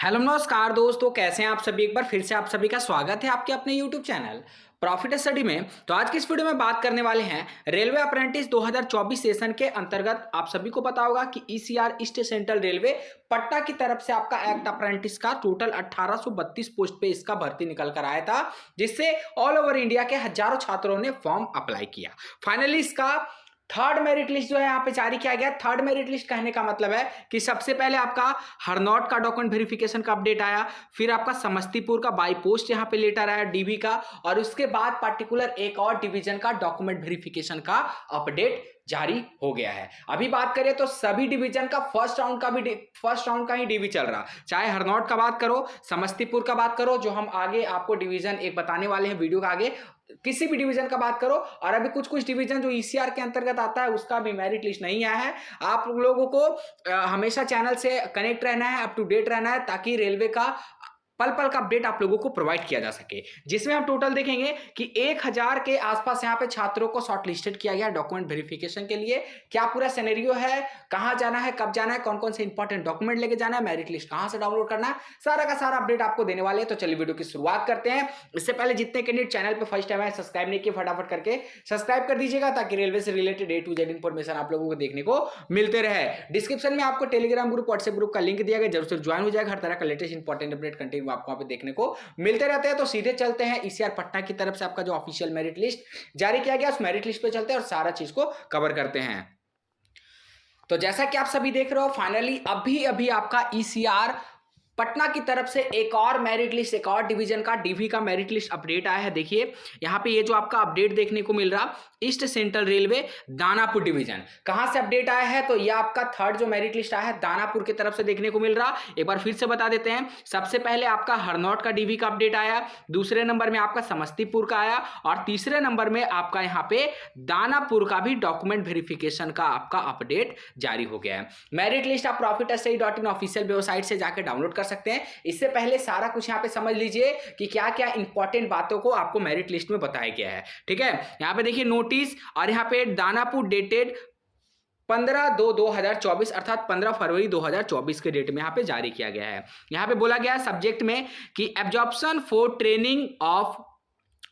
Hello नमस्कार दोस्तों, कैसे हैं आप सभी। एक बार फिर से आप सभी का स्वागत है आपके अपने यूट्यूब चैनल प्रॉफिट स्टडी में। तो आज की इस वीडियो में बात करने वाले हैं रेलवे अप्रेंटिस 2024 सेशन के अंतर्गत। आप सभी को पता होगा कि ECR east central railway Patna की तरफ से आपका एक्ट अप्रेंटिस का टोटल 1832 पोस्ट पे इसका भर्ती निकल कर आया था, जिससे ऑल ओवर इंडिया के हजारों छात्रों ने फॉर्म अप्लाई किया। फाइनली इसका थर्ड मेरिट लिस्ट जो है यहाँ पे जारी किया गया। थर्ड मेरिट लिस्ट कहने का मतलब है कि सबसे पहले आपका हरनौट का डॉक्यूमेंट वेरिफिकेशन का अपडेट आया, फिर आपका समस्तीपुर का बाई पोस्ट यहाँ पे लेटर आया डीबी का, और उसके बाद पर्टिकुलर एक और डिवीजन का डॉक्यूमेंट वेरिफिकेशन का अपडेट जारी हो गया है। अभी बात करें तो सभी डिवीजन का फर्स्ट राउंड का ही डीबी चल रहा, चाहे हरनौट का बात करो, समस्तीपुर का बात करो, जो हम आगे आपको डिवीजन एक बताने वाले हैं वीडियो का आगे, किसी भी डिवीजन का बात करो। और अभी कुछ डिवीजन जो ईसीआर के अंतर्गत आता है उसका भी मेरिट लिस्ट नहीं आया है। आप लोगों को हमेशा चैनल से कनेक्ट रहना है, अप टू डेट रहना है, ताकि रेलवे का पल पल का अपडेट आप लोगों को प्रोवाइड किया जा सके। जिसमें हम टोटल देखेंगे कि 1000 के आसपास यहाँ पे छात्रों को शॉर्टलिस्टेड किया गया डॉक्यूमेंट वेरिफिकेशन के लिए। क्या पूरा सिनेरियो है, कहां जाना है, कब जाना है, कौन कौन से इंपॉर्टेंट डॉक्यूमेंट लेके जाना है, मेरिट लिस्ट कहां से डाउनलोड करना है, सारा का सारा अपडेट आपको देने वाले हैं। तो चलिए वीडियो की शुरुआत करते हैं। इससे पहले जितने कैंडिडेट चैनल पर फर्स्ट टाइम है सब्सक्राइब नहीं किए, फटाफट करके सब्सक्राइब कर दीजिएगा, ताकि रेलवे से related A to Z information आप लोगों को देखने को मिलते रहे। डिस्क्रिप्शन में आपको टेलीग्राम ग्रुप, व्हाट्सएप ग्रुप का लिंक दिया गया, जरूर से ज्वाइन हो जाएगा। हर तरह का लेटेस्ट इंपॉर्टेंट अपडेट कंटेंट आपको वहां पे देखने को मिलते रहते हैं। तो सीधे चलते हैं ईसीआर पटना की तरफ से आपका जो ऑफिशियल मेरिट लिस्ट जारी किया गया, उस मेरिट लिस्ट पे चलते हैं और सारा चीज को कवर करते हैं। तो जैसा कि आप सभी देख रहे हो, फाइनली अभी अभी आपका ईसीआर पटना की तरफ से एक और मेरिट लिस्ट, एक और डिवीजन का डीवी का मेरिट लिस्ट अपडेट आया है। देखिए यहाँ पे ये जो आपका अपडेट देखने को मिल रहा, east central railway Danapur division, कहां से अपडेट आया है तो ये आपका थर्ड जो मेरिट लिस्ट आया है दानापुर की तरफ से देखने को मिल रहा। एक बार फिर से बता देते हैं, सबसे पहले आपका हरनौट का डीवी का अपडेट आया, दूसरे नंबर में आपका समस्तीपुर का आया, और तीसरे नंबर में आपका यहाँ पे दानापुर का भी डॉक्यूमेंट वेरिफिकेशन का आपका अपडेट जारी हो गया है। मेरिट लिस्ट आप profitstudy.in ऑफिशियल वेबसाइट से जाकर डाउनलोड कर सकते हैं। इससे पहले सारा कुछ यहाँ पे समझ लीजिए कि क्या क्या इंपॉर्टेंट बातों को आपको मेरिट लिस्ट में बताया गया है। ठीक है, यहाँ पे देखिए नोटिस, और यहाँ पे दानापुर डेटेड 15/2/2024 अर्थात 15 फरवरी 2024 के डेट में यहाँ पे जारी किया गया है। यहाँ पे बोला गया है सब्जेक्ट में कि absorption for training of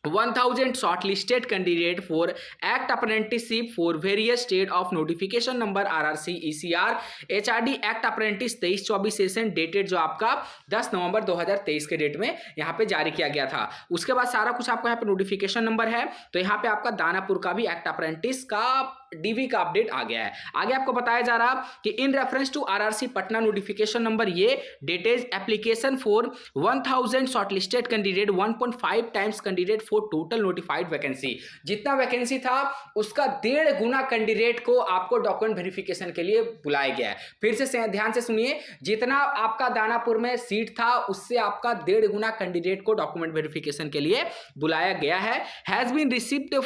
1000 shortlisted candidate for act apprenticeship for various state of notification number RRC ECR HRD act apprentice 23-24 session dated जो आपका 10 नवंबर 2023 के डेट में यहाँ पे जारी किया गया था। उसके बाद सारा कुछ आपको यहाँ पे नोटिफिकेशन नंबर है, तो यहाँ पे आपका दानापुर का भी एक्ट अप्रेंटिस का डीवी का अपडेट आ गया है। आगे आपको बताया जा रहा कि इन reference to RRC Patna notification number ये dates application for 1000 shortlisted candidate 1.5 times candidate for total notified vacancy. जितना वैकेंसी था उसका 1.5 गुना कैंडिडेट को आपको डॉक्यूमेंट वेरिफिकेशन के लिए बुलाया गया है। फिर से ध्यान से सुनिए, जितना आपका दानापुर में सीट था उससे आपका 1.5 गुना कैंडिडेट को डॉक्यूमेंट वेरिफिकेशन के लिए बुलाया गया है। Has been received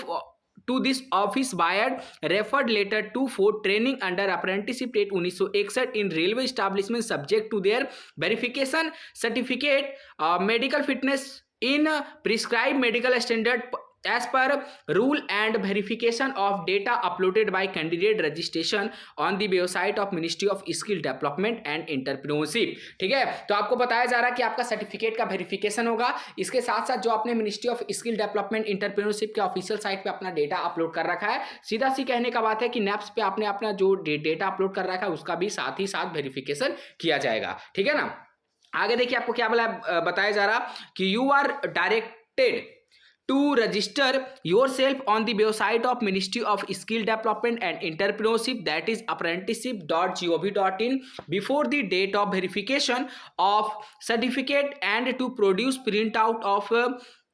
to this office by referred letter to for training under apprenticeship rate 1961 in railway establishment subject to their verification certificate medical fitness in prescribed medical standard as per rule and verification of data uploaded by candidate registration on the website of Ministry of Skill Development and Entrepreneurship। ठीक है, तो आपको बताया जा रहा है कि आपका सर्टिफिकेट का वेरिफिकेशन होगा। इसके साथ साथ जो आपने ministry of skill development entrepreneurship के ऑफिशियल साइट पे अपना डेटा अपलोड कर रखा है, सीधा सी कहने का बात है कि नेप्स पे आपने अपना जो डेटा अपलोड कर रखा है उसका भी साथ ही साथ वेरिफिकेशन किया जाएगा। ठीक है ना। आगे देखिए आपको क्या बताया जा रहा कि you are directed to register yourself on the website of Ministry of Skill Development and Entrepreneurship, that is apprenticeship.gov.in, before the date of verification of certificate and to produce printout of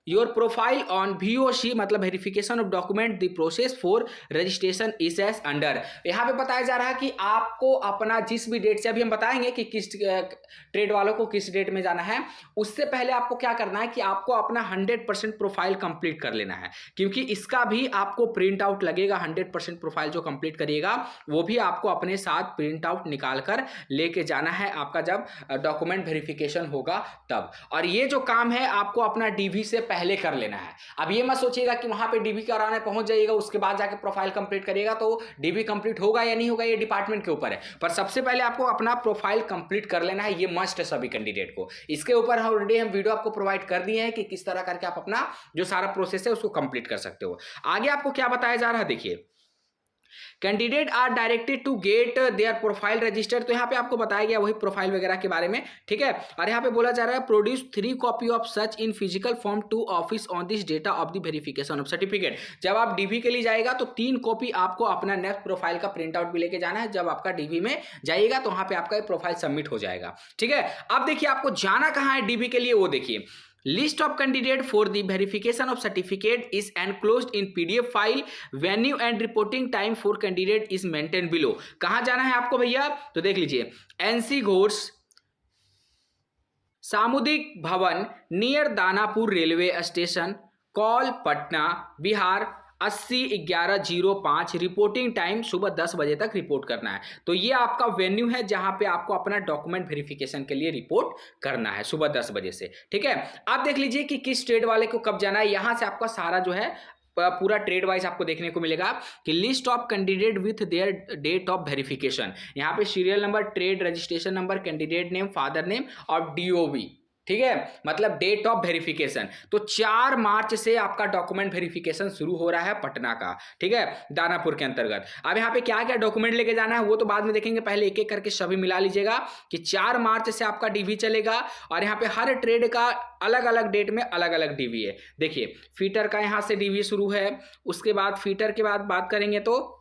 your profile on VOC मतलब verification of document the process for registration is as under. यहाँ पे बताया जा रहा है कि आपको अपना जिस भी डेट से, अभी हम बताएंगे कि किस ट्रेड वालों को किस डेट में जाना है, उससे पहले आपको क्या करना है कि आपको अपना 100% प्रोफाइल कंप्लीट कर लेना है, क्योंकि इसका भी आपको प्रिंट आउट लगेगा। 100% प्रोफाइल जो कंप्लीट करिएगा वो भी आपको अपने साथ प्रिंट आउट निकाल कर लेके जाना है आपका जब डॉक्यूमेंट वेरिफिकेशन होगा तब। और ये जो काम है आपको अपना डीवी से पहले कर लेना है। अब ये मत सोचिएगा कि वहां पे डीबी कराने पहुंच जाइएगा उसके बाद जाके प्रोफाइल कंप्लीट करिएगा तो डीबी कंप्लीट होगा या नहीं होगा ये डिपार्टमेंट के ऊपर है, पर सबसे पहले आपको अपना प्रोफाइल कंप्लीट कर लेना है, ये मस्ट है सभी कैंडिडेट को। इसके ऊपर ऑलरेडी हम वीडियो आपको प्रोवाइड कर दिए हैं कि किस तरह करके आप अपना जो सारा प्रोसेस है उसको कंप्लीट कर सकते हो। आगे आपको क्या बताया जा रहा है, देखिए candidate are directed to get their profile registered, तो यहाँ पे आपको बताया गया वही प्रोफाइल वगैरह के बारे में, ठीक है। और यहाँ पे बोला जा रहा है produce 3 copy of such in physical form to office on this data of the verification of certificate. जब आप डीवी के लिए जाएगा तो 3 कॉपी आपको अपना नेक्स्ट प्रोफाइल का प्रिंट आउट भी लेके जाना है। जब आपका डीवी में जाइएगा तो वहां पे आपका प्रोफाइल सबमिट हो जाएगा, ठीक है। अब देखिए आपको जाना कहाँ है डीवी के लिए, वो देखिए List of candidate for the verification of certificate is enclosed in PDF file. Venue and reporting time for candidate is maintained below. कहाँ जाना है आपको भैया, तो देख लीजिए NC घोष सामुदायिक भवन near Danapur railway station, call Patna Bihar 80/11/05। Reporting time सुबह 10 बजे तक रिपोर्ट करना है। तो ये आपका वेन्यू है जहां पे आपको अपना डॉक्यूमेंट वेरिफिकेशन के लिए रिपोर्ट करना है सुबह 10 बजे से, ठीक है। आप देख लीजिए कि किस ट्रेड वाले को कब जाना है, यहां से आपका सारा जो है पूरा ट्रेड वाइज आपको देखने को मिलेगा कि list of candidate with their date of verification, यहाँ पे serial number, trade registration number, candidate name, father name और डीओबी, ठीक है, मतलब डेट ऑफ वेरिफिकेशन। तो 4 मार्च से आपका डॉक्यूमेंट वेरिफिकेशन शुरू हो रहा है पटना का, ठीक है, दानापुर के अंतर्गत। अब यहाँ पे क्या क्या डॉक्यूमेंट लेके जाना है वो तो बाद में देखेंगे, पहले एक एक करके सभी मिला लीजिएगा कि 4 मार्च से आपका डीवी चलेगा और यहाँ पे हर ट्रेड का अलग अलग डेट में अलग अलग डीवी है। देखिए फीटर का यहाँ से डीवी शुरू है, उसके बाद फीटर के बाद बात करेंगे तो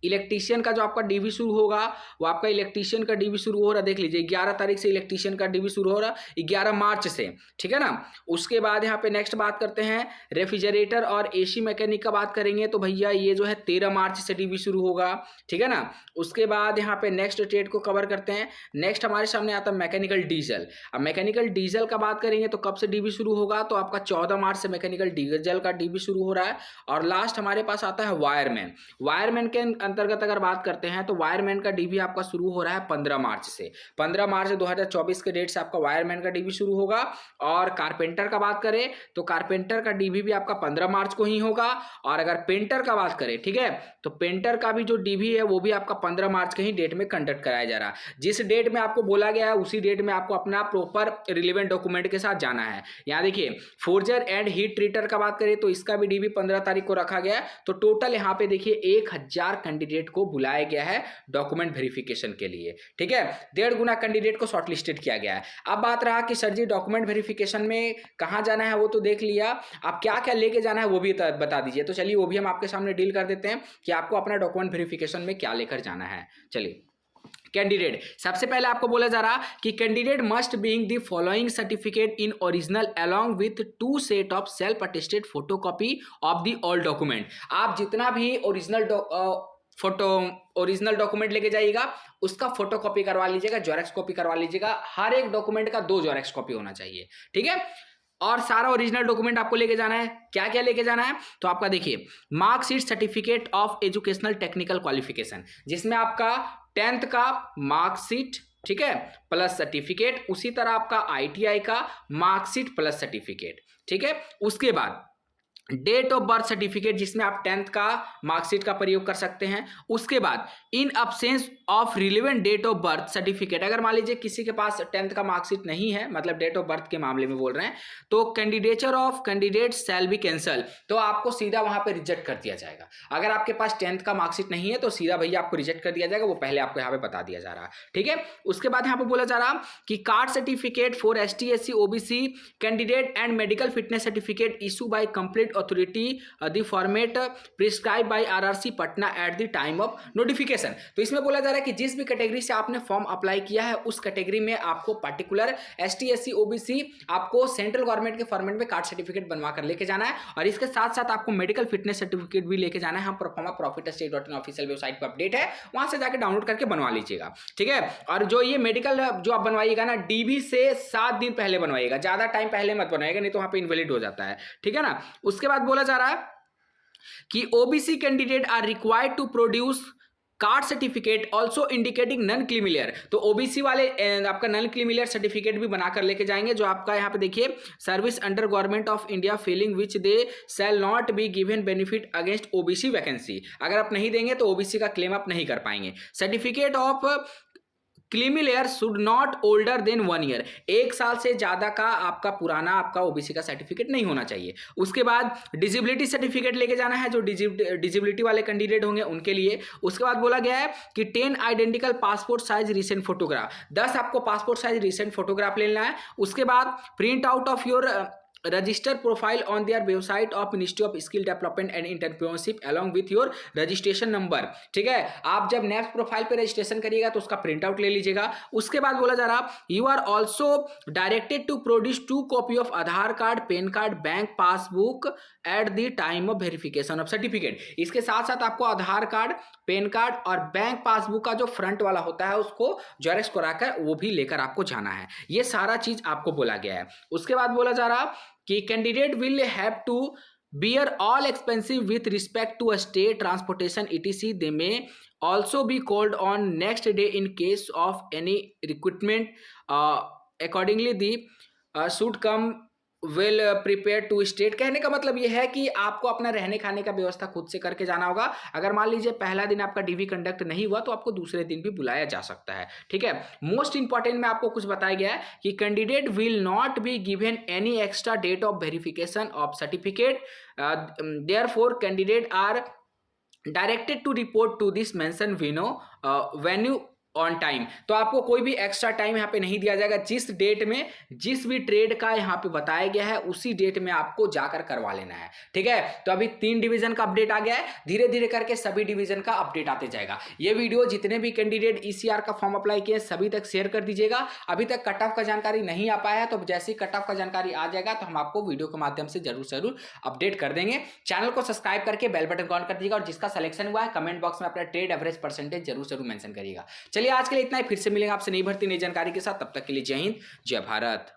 इलेक्ट्रीशियन का जो आपका डीवी शुरू होगा वो आपका इलेक्ट्रीशियन का डीवी शुरू हो रहा है, देख लीजिए 11 तारीख से इलेक्ट्रीशियन का डीवी शुरू हो रहा है, 11 मार्च से, ठीक है ना। उसके बाद यहाँ पे नेक्स्ट बात करते हैं रेफ्रिजरेटर और एसी मैकेनिक का बात करेंगे तो भैया ये जो है 13 मार्च से डीवी शुरू होगा, ठीक है ना। उसके बाद यहाँ पे नेक्स्ट ट्रेड को कवर करते हैं। नेक्स्ट हमारे सामने आता है मैकेनिकल डीजल। अब मैकेनिकल डीजल का बात करेंगे तो कब से डीवी शुरू होगा, तो आपका 14 मार्च से मैकेनिकल डीजल का डीवी शुरू हो रहा है। और लास्ट हमारे पास आता है वायरमैन। वायरमैन के अंतर्गत अगर बात करते हैं तो वायरमैन का डीवी आपका शुरू हो रहा है 15 मार्च से। 15 मार्च 2024 के डेट से आपका वायरमैन का डीवी शुरू होगा। और कारपेंटर का बात करें तो कारपेंटर का डीवी भी आपका 15 मार्च को ही होगा। और अगर पेंटर का बात करें, ठीक है, तो पेंटर का भी जो डीवी है वो भी आपका 15 मार्च के ही डेट में कंडक्ट कराया जा रहा है। जिस डेट में आपको बोला गया है उसी डेट में आपको अपना प्रॉपर रिलेवेंट डॉक्यूमेंट के साथ जाना है। यहाँ देखिए फोर्जर एंड हीट ट्रीटर का बात करें तो इसका भी डीवी 15 तारीख को रखा गया है। तो टोटल यहाँ पे देखिए 1000 कैंडिडेट को बुलाया गया है डॉक्यूमेंट वेरिफिकेशन के लिए, ठीक है। 1.5 गुना कैंडिडेट को शॉर्टलिस्टेड किया गया है। अब बात रहा कि सर जी डॉक्यूमेंट वेरिफिकेशन में कहां जाना है, वो तो देख लिया, आप क्या क्या लेके जाना है वो भी बता दीजिए। तो चलिए वो भी हम आपके सामने डील कर देते हैं कि आपको अपना डॉक्यूमेंट वेरिफिकेशन में क्या लेकर जाना है। चलिए कैंडिडेट, सबसे पहले आपको बोला जा रहा कि candidate must being the following certificate in original along with 2 set of self attested photocopy of the all document. आप जितना भी ओरिजिनल डॉक्यूमेंट लेके जाइएगा उसका फोटोकॉपी करवा लीजिएगा, जेरॉक्स कॉपी करवा लीजिएगा। हर एक डॉक्यूमेंट का 2 जेरॉक्स कॉपी होना चाहिए, ठीक है। और सारा ओरिजिनल डॉक्यूमेंट आपको लेके जाना है। क्या क्या लेके जाना है, तो आपका देखिए marksheet, certificate of educational technical qualification, जिसमें आपका 10th का मार्कशीट, ठीक है, प्लस सर्टिफिकेट, उसी तरह आपका ITI का मार्कशीट प्लस सर्टिफिकेट, ठीक है। उसके बाद डेट ऑफ बर्थ सर्टिफिकेट जिसमें आप 10th का मार्कशीट का प्रयोग कर सकते हैं। उसके बाद in absence of relevant date of birth certificate, अगर मान लीजिए किसी के पास 10th का मार्कशीट नहीं है, मतलब डेट ऑफ बर्थ के मामले में बोल रहे हैं, तो candidature of candidate shall be cancel, तो आपको सीधा वहां पे रिजेक्ट कर दिया जाएगा। अगर आपके पास 10th का मार्कशीट नहीं है तो सीधा भैया आपको रिजेक्ट कर दिया जाएगा, वो पहले आपको यहाँ पे बता दिया जा रहा है, ठीक है। उसके बाद यहाँ पे बोला जा रहा कि card certificate for ST SC OBC candidate and medical fitness certificate issue bye complete authority the format prescribed by RRC Patna at the time of notification। तो इसमें बोला जा रहा है कि जिस भी कैटेगरी से आपने फॉर्म अप्लाई किया है उस कैटेगरी में आपको पर्टिकुलर ST SC OBC आपको सेंट्रल गवर्नमेंट के फॉर्मेट में कार्ड सर्टिफिकेट बनवा कर लेके जाना है। और इसके साथ साथ आपको मेडिकल फिटनेस सर्टिफिकेट भी लेके जाना है। हम प्रोफार्मा profiters.in ऑफिशियल वेबसाइट पर अपडेट है, वहां से जाकर डाउनलोड करके बनवा लीजिएगा, ठीक है। और जो ये मेडिकल जो आप बनवाइएगा ना, DB से 7 दिन पहले बनवाइएगा, ज्यादा टाइम पहले मत बनवाइएगा, नहीं तो वहां पे इनवैलिड हो जाता है, ठीक है ना। उसके बाद बोला जा रहा है कि OBC candidate are required to produce card certificate also indicating non creamy layer, तो ओबीसी वाले आपका नॉन क्रीमिलियर सर्टिफिकेट भी बनाकर लेके जाएंगे, जो आपका यहाँ पे देखिए service under government of India feeling which they shall not be given benefit against OBC vacancy, अगर आप नहीं देंगे तो ओबीसी का क्लेम आप नहीं कर पाएंगे। Certificate of creamy layer should not older than 1 year, 1 साल से ज्यादा का आपका पुराना आपका ओबीसी का सर्टिफिकेट नहीं होना चाहिए। उसके बाद डिजिबिलिटी सर्टिफिकेट लेके जाना है, जो डिजिबिलिटी वाले कैंडिडेट होंगे उनके लिए। उसके बाद बोला गया है कि 10 identical passport size recent photograph, 10 आपको पासपोर्ट साइज रिसेंट फोटोग्राफ लेना है। उसके बाद print out of your register profile on their website of ministry of skill development and entrepreneurship along with your registration number, ठीक है। आप जब नेक्स्ट प्रोफाइल पे रजिस्ट्रेशन करिएगा तो उसका प्रिंट आउट ले लीजिएगा। उसके बाद बोला जा रहा you are also directed to produce 2 copy of Aadhaar card, PAN card, bank passbook at the time of verification of certificate. इसके साथ साथ आपको आधार कार्ड, पैन कार्ड और बैंक पासबुक का जो फ्रंट वाला होता है उसको जेरॉक्स कराकर वो भी लेकर आपको जाना है। ये सारा चीज आपको बोला गया है। उसके बाद बोला जा रहा कि candidate will have to bear all expenses with respect to a state transportation etc. They may also be called on next day in case of any recruitment. Accordingly the should come well prepare to state. कहने का मतलब ये है कि आपको अपना रहने खाने का व्यवस्था खुद से करके जाना होगा। अगर मान लीजिए पहला दिन आपका डीवी कंडक्ट नहीं हुआ तो आपको दूसरे दिन भी बुलाया जा सकता है, ठीक है। मोस्ट इंपॉर्टेंट में आपको कुछ बताया गया है कि candidate will not be given any extra date of verification of certificate, therefore candidate are directed to report to this mention venue on time. तो आपको कोई भी एक्स्ट्रा टाइम यहाँ पे नहीं दिया जाएगा, जिस डेट में जिस भी ट्रेड का यहाँ पे बताया गया है उसी डेट में आपको जाकर करवा लेना है, ठीक है। तो अभी 3 डिवीजन का अपडेट आ गया है, धीरे धीरे करके सभी डिवीजन का अपडेट आते जाएगा। ये वीडियो जितने भी कैंडिडेट ईसीआर का फॉर्म अप्लाई किए सभी तक शेयर कर दीजिएगा। अभी तक कट ऑफ का जानकारी नहीं आ पाया है तो जैसे ही कट ऑफ का जानकारी आ जाएगा तो हम आपको वीडियो के माध्यम से जरूर अपडेट कर देंगे। चैनल को सब्सक्राइब करके बेल बटन ऑन कर दीजिएगा और जिसका सिलेक्शन हुआ है कमेंट बॉक्स में अपना ट्रेड एवरेज परसेंटेज जरूर मेंशन करिएगा। चलिए आज के लिए इतना ही, फिर से मिलेंगे आपसे नई भर्ती नई जानकारी के साथ। तब तक के लिए जय हिंद, जय भारत।